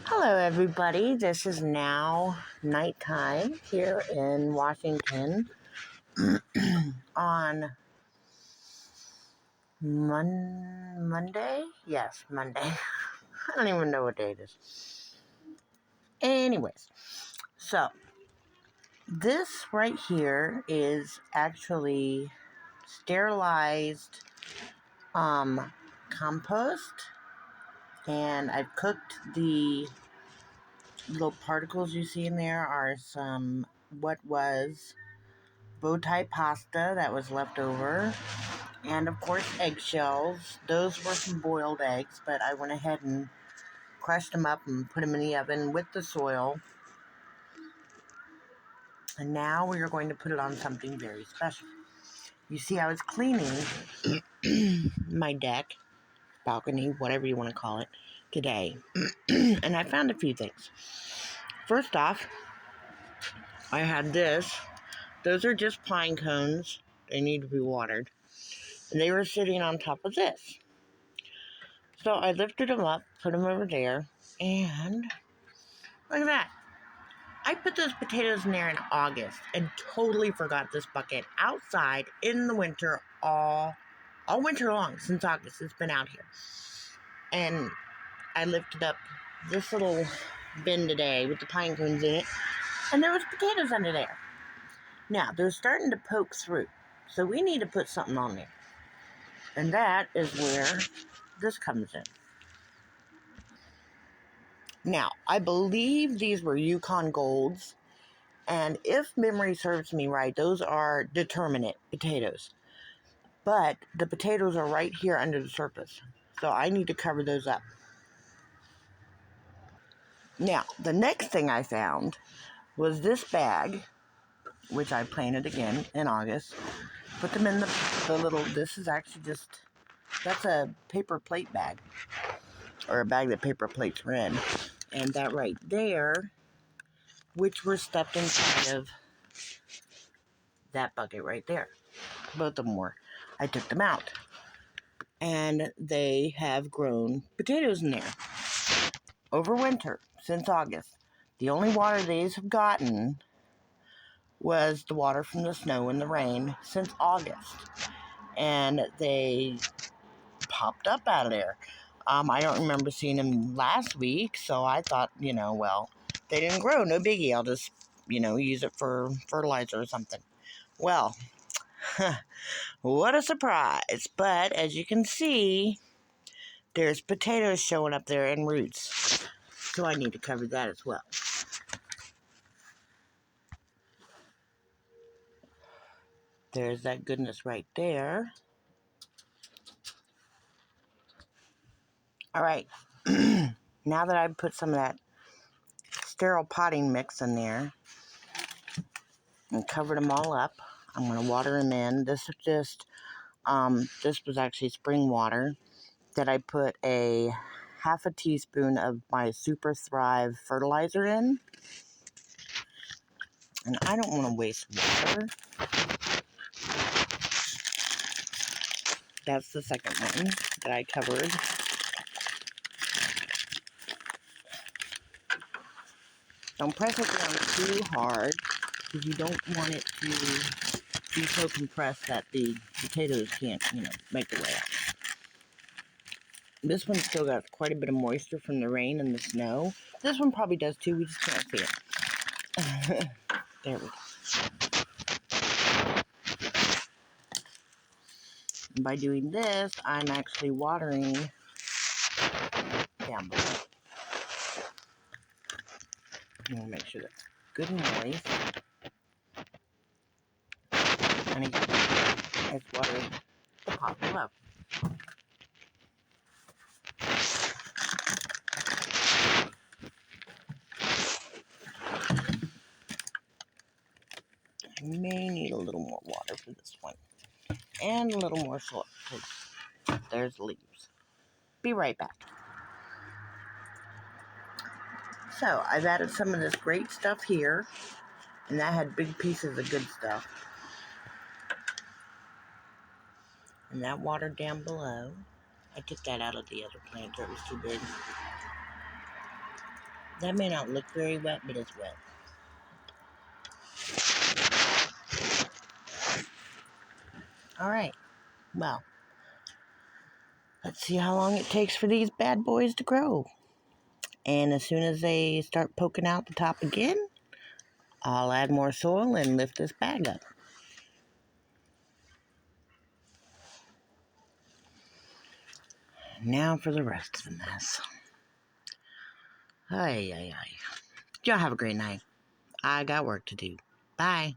Hello, everybody. This is now nighttime here in Washington on Monday. Yes, Monday. I don't even know what day it is. Anyways, so this right here is actually sterilized compost, and I've cooked the little particles you see in there are some what was bow tie pasta that was left over, and of course eggshells. Those were some boiled eggs, but I went ahead and crushed them up and put them in the oven with the soil. And now we are going to put it on something very special. You see, I was cleaning my deck, balcony, whatever you want to call it, today, and I found a few things. First off, I had this. Those are just pine cones. They need to be watered. And they were sitting on top of this. So I lifted them up, put them over there, and look at that. I put those potatoes in there in August and totally forgot this bucket outside in the winter all winter long. Since August, it's been out here. And I lifted up this little bin today with the pine cones in it, and there was potatoes under there. Now, they're starting to poke through, so we need to put something on there. And that is where this comes in. Now, I believe these were Yukon Golds, and if memory serves me right, those are determinate potatoes. But the potatoes are right here under the surface, so I need to cover those up. Now, the next thing I found was this bag, which I planted again in August. Put them in the little, this is actually just, that's a paper plate bag, or a bag that paper plates were in. And that right there, which were stuffed inside of that bucket right there. Both of them were. I took them out. And they have grown potatoes in there. Over winter, since August. The only water these have gotten was the water from the snow and the rain since August. And they popped up out of there. I don't remember seeing them last week, so I thought, well, they didn't grow, no biggie. I'll just, use it for fertilizer or something. Well, what a surprise. But as you can see, there's potatoes showing up there and roots. So I need to cover that as well. There's that goodness right there. All right. Now that I've put some of that sterile potting mix in there and covered them all up, I'm going to water them in. This is just, this was actually spring water that I put a half a teaspoon of my Super Thrive fertilizer in. And I don't want to waste water. That's the second one that I covered. Don't press it down too hard because you don't want it to be so compressed that the potatoes can't, make their way out. This one's still got quite a bit of moisture from the rain and the snow. This one probably does too, we just can't see it. There we go. And by doing this, I'm actually watering down below. I'm going to make sure that's good and moist. And again, it's watering the pot below. I may need a little more water for this one. And a little more soil, because there's leaves. Be right back. So, I've added some of this great stuff here, and that had big pieces of good stuff. And that water down below, I took that out of the other planter, it was too big. That may not look very wet, but it's wet. All right. Well, let's see how long it takes for these bad boys to grow. And as soon as they start poking out the top again, I'll add more soil and lift this bag up. Now for the rest of the mess. Ay, ay, ay. Y'all have a great night. I got work to do. Bye.